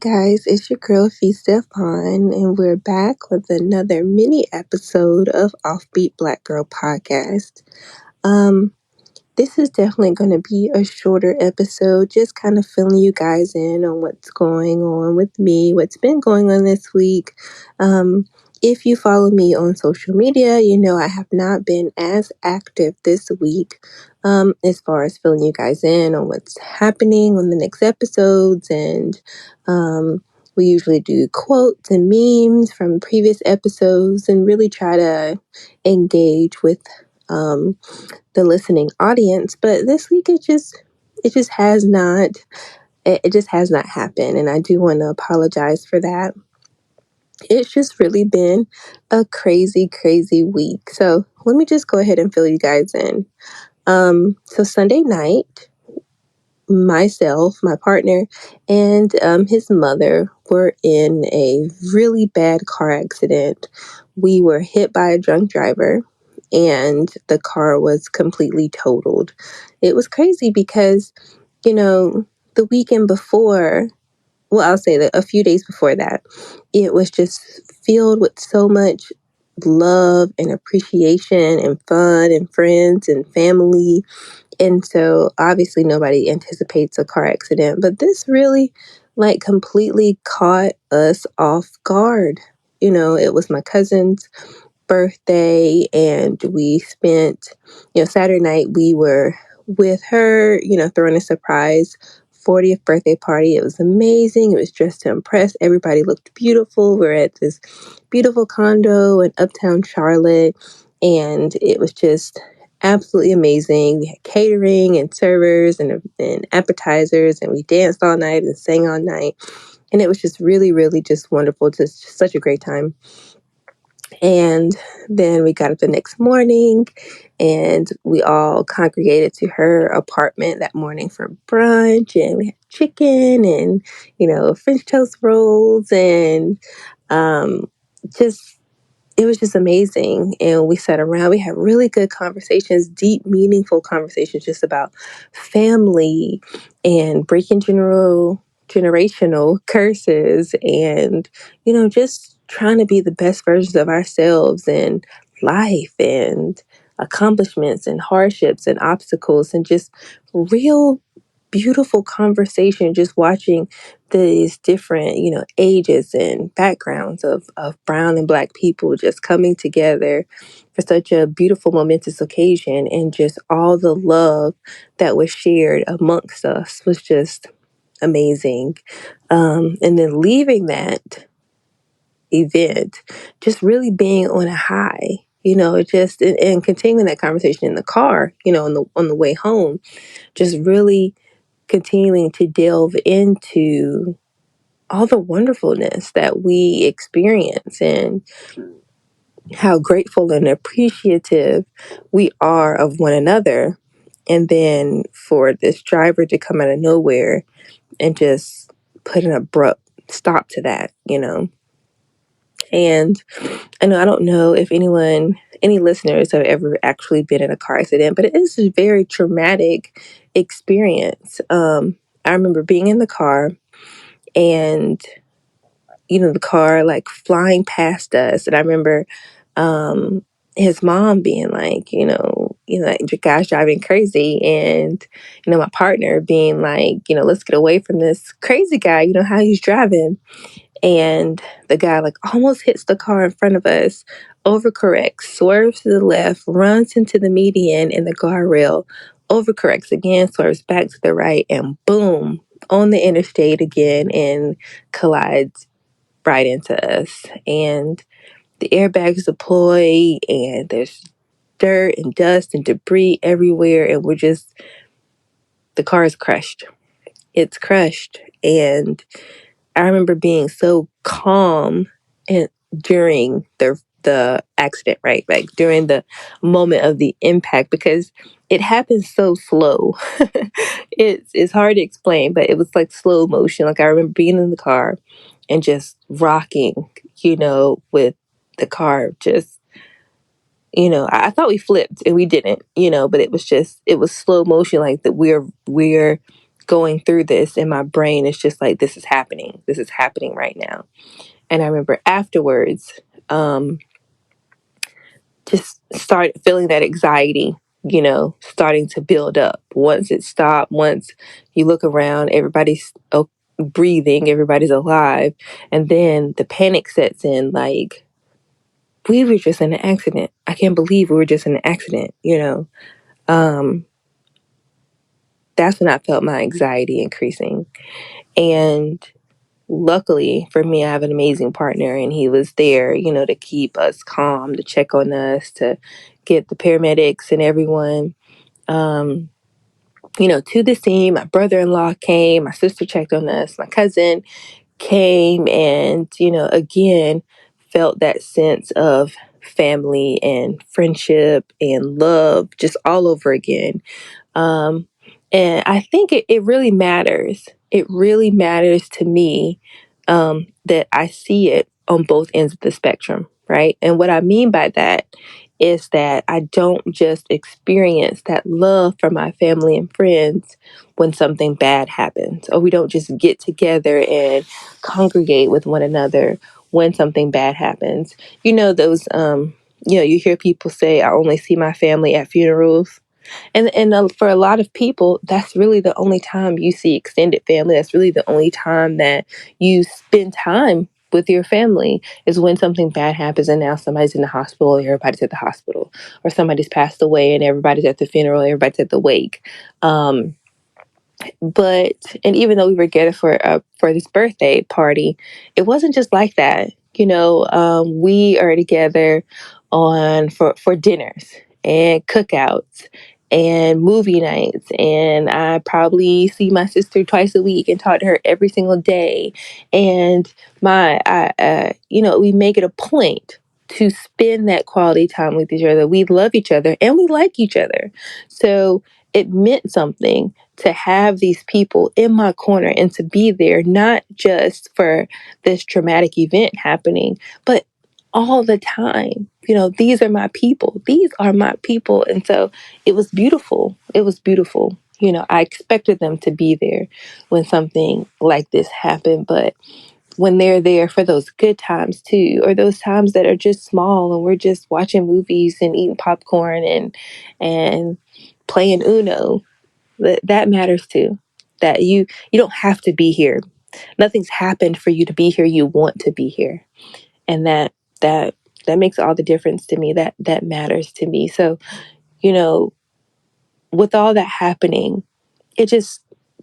guys, it's your girl Fee Stefan, and we're back with another mini episode of Offbeat Black Girl Podcast. Um, this is definitely going to be a shorter episode, just kind of filling you guys in on what's going on with me, what's been going on this week. If you follow me on social media, you know I have not been as active this week as far as filling you guys in on what's happening on the next episodes. And we usually do quotes and memes from previous episodes and really try to engage with the listening audience. But this week it just has not it just has not happened, and I do want to apologize for that. It's just really been a crazy week. So let me just go ahead and fill you guys in. So Sunday night, myself, my partner, and his mother were in a really bad car accident. We were hit by a drunk driver, and the car was completely totaled. It was crazy because, you know, the weekend before, well, I'll say that a few days before that, it was just filled with so much love and appreciation and fun and friends and family. And so obviously nobody anticipates a car accident, but this really like completely caught us off guard. It was my cousin's birthday, and we spent, Saturday night we were with her, throwing a surprise 40th birthday party. It was amazing. It was dressed to impress. Everybody looked beautiful. We're at this beautiful condo in uptown Charlotte, and it was just absolutely amazing. We had catering and servers and appetizers, and we danced all night and sang all night. And it was just really just wonderful. Just such a great time. And then we got up the next morning and we all congregated to her apartment that morning for brunch. And we had chicken and, French toast rolls and just it was just amazing. And we sat around, we had really good conversations, deep, meaningful conversations just about family and breaking generational curses and, just trying to be the best versions of ourselves in life and accomplishments and hardships and obstacles and just real beautiful conversation, just watching these different, ages and backgrounds of brown and black people just coming together for such a beautiful, momentous occasion. And just all the love that was shared amongst us was just amazing. And then leaving that event, just really being on a high, just and continuing that conversation in the car, on the way home, just really continuing to delve into all the wonderfulness that we experience and how grateful and appreciative we are of one another. And then for this driver to come out of nowhere and just put an abrupt stop to that. And I don't know if any listeners have ever actually been in a car accident, but it is a very traumatic experience. I remember being in the car and, the car like flying past us. And I remember his mom being like, like the guy's driving crazy. And, my partner being like, let's get away from this crazy guy, how he's driving. And the guy like almost hits the car in front of us, overcorrects, swerves to the left, runs into the median and the guardrail, overcorrects again, swerves back to the right, and boom, on the interstate again and collides right into us. And the airbags deploy and there's dirt and dust and debris everywhere, and the car is crushed. It's crushed. And I remember being so calm and during the accident, right? Like during the moment of the impact, because it happened so slow. It's hard to explain, but it was like slow motion. Like I remember being in the car and just rocking, with the car just, I thought we flipped and we didn't, but it was slow motion, like that we're going through this in my brain. It's just like, this is happening. This is happening right now. And I remember afterwards, just start feeling that anxiety, starting to build up. Once it stopped, once you look around, everybody's breathing, everybody's alive. And then the panic sets in, like, we were just in an accident. I can't believe we were just in an accident. That's when I felt my anxiety increasing. And luckily for me, I have an amazing partner, and he was there, to keep us calm, to check on us, to get the paramedics and everyone, to the scene. My brother-in-law came, my sister checked on us, my cousin came, and, again, felt that sense of family and friendship and love just all over again. Um, and I think it really matters. It really matters to me, that I see it on both ends of the spectrum, right? And what I mean by that is that I don't just experience that love for my family and friends when something bad happens, or we don't just get together and congregate with one another when something bad happens. You hear people say, I only see my family at funerals. And for a lot of people, that's really the only time you see extended family. That's really the only time that you spend time with your family, is when something bad happens and now somebody's in the hospital, everybody's at the hospital, or somebody's passed away and everybody's at the funeral, everybody's at the wake. And even though we were together for this birthday party, it wasn't just like that. We are together on for dinners and cookouts and movie nights, and I probably see my sister twice a week and talk to her every single day. And we make it a point to spend that quality time with each other. We love each other and we like each other, so it meant something to have these people in my corner and to be there, not just for this traumatic event happening, but all the time. These are my people. These are my people. And so it was beautiful. It was beautiful. I expected them to be there when something like this happened, but when they're there for those good times too, or those times that are just small and we're just watching movies and eating popcorn and playing Uno, that matters too. That you don't have to be here. Nothing's happened for you to be here. You want to be here, and that that makes all the difference to me. That matters to me. So, with all that happening, it just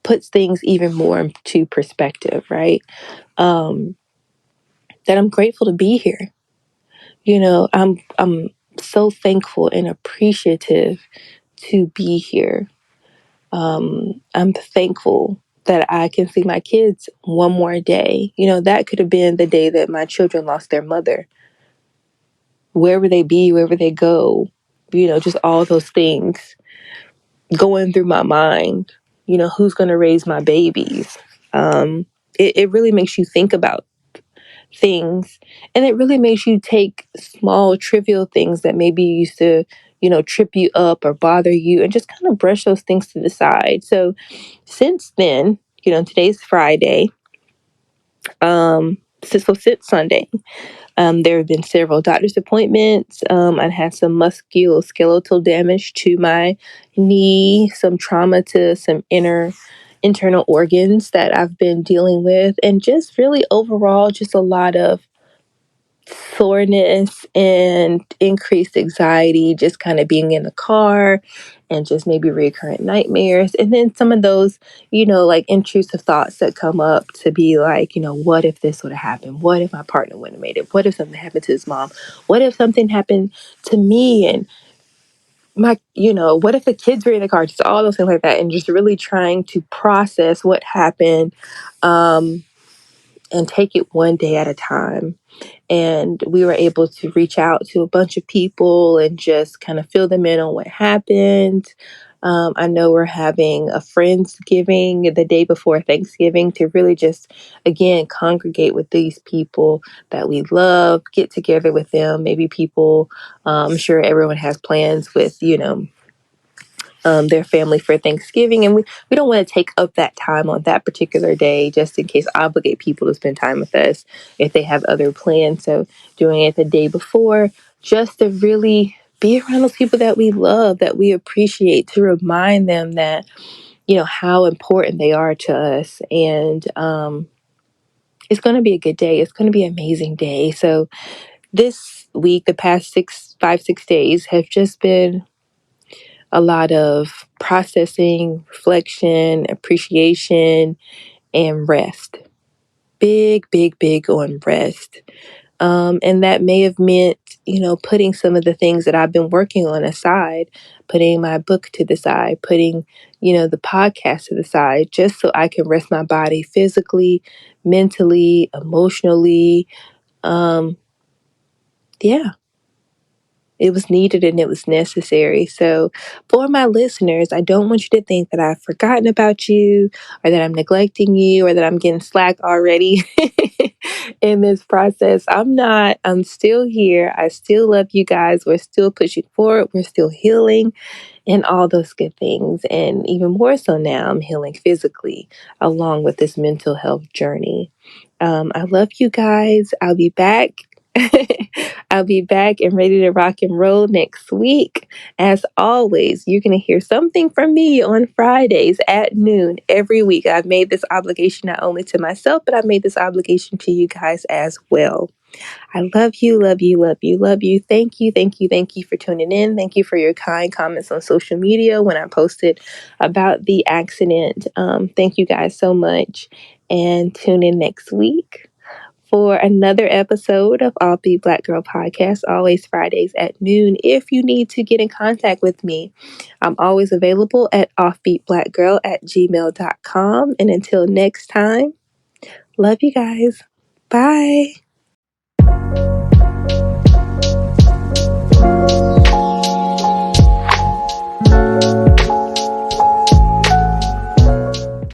puts things even more into perspective, right? That I'm grateful to be here. I'm so thankful and appreciative to be here. I'm thankful that I can see my kids one more day. That could have been the day that my children lost their mother. Wherever they be, wherever they go, just all those things going through my mind. Who's going to raise my babies? It really makes you think about things, and it really makes you take small, trivial things that maybe used to, trip you up or bother you, and just kind of brush those things to the side. So since then, today's Friday, since Sunday, there have been several doctor's appointments. I had some musculoskeletal damage to my knee, some trauma to some internal organs that I've been dealing with, and just really overall, just a lot of soreness and increased anxiety, just kind of being in the car, and just maybe recurrent nightmares. And then some of those, like intrusive thoughts that come up to be like, what if this would have happened? What if my partner wouldn't have made it? What if something happened to his mom? What if something happened to me? And what if the kids were in the car? Just all those things like that. And just really trying to process what happened, and take it one day at a time. And we were able to reach out to a bunch of people and just kind of fill them in on what happened. I know we're having a Friendsgiving the day before Thanksgiving to really just, again, congregate with these people that we love, get together with them. Maybe people, I'm sure everyone has plans with, their family for Thanksgiving. And we don't want to take up that time on that particular day just in case obligate people to spend time with us if they have other plans. So doing it the day before just to really be around those people that we love, that we appreciate, to remind them that, how important they are to us. And it's going to be a good day. It's going to be an amazing day. So this week, the past 6 days have just been a lot of processing, reflection, appreciation, and rest. Big, big, big on rest. And that may have meant, putting some of the things that I've been working on aside, putting my book to the side, putting, the podcast to the side, just so I can rest my body physically, mentally, emotionally. Um, yeah, it was needed and it was necessary. So, for my listeners, I don't want you to think that I've forgotten about you or that I'm neglecting you or that I'm getting slack already in this process. I'm not. I'm still here. I still love you guys. We're still pushing forward. We're still healing and all those good things. And even more so now, I'm healing physically along with this mental health journey. I love you guys. I'll be back. I'll be back and ready to rock and roll next week. As always, you're going to hear something from me on Fridays at noon every week. I've made this obligation not only to myself, but I've made this obligation to you guys as well. I love you, love you, love you, love you. Thank you, thank you, thank you for tuning in. Thank you for your kind comments on social media when I posted about the accident. Thank you guys so much. And tune in next week for another episode of Offbeat Black Girl Podcast, always Fridays at noon. If you need to get in contact with me, I'm always available at offbeatblackgirl@gmail.com. And until next time, love you guys. Bye.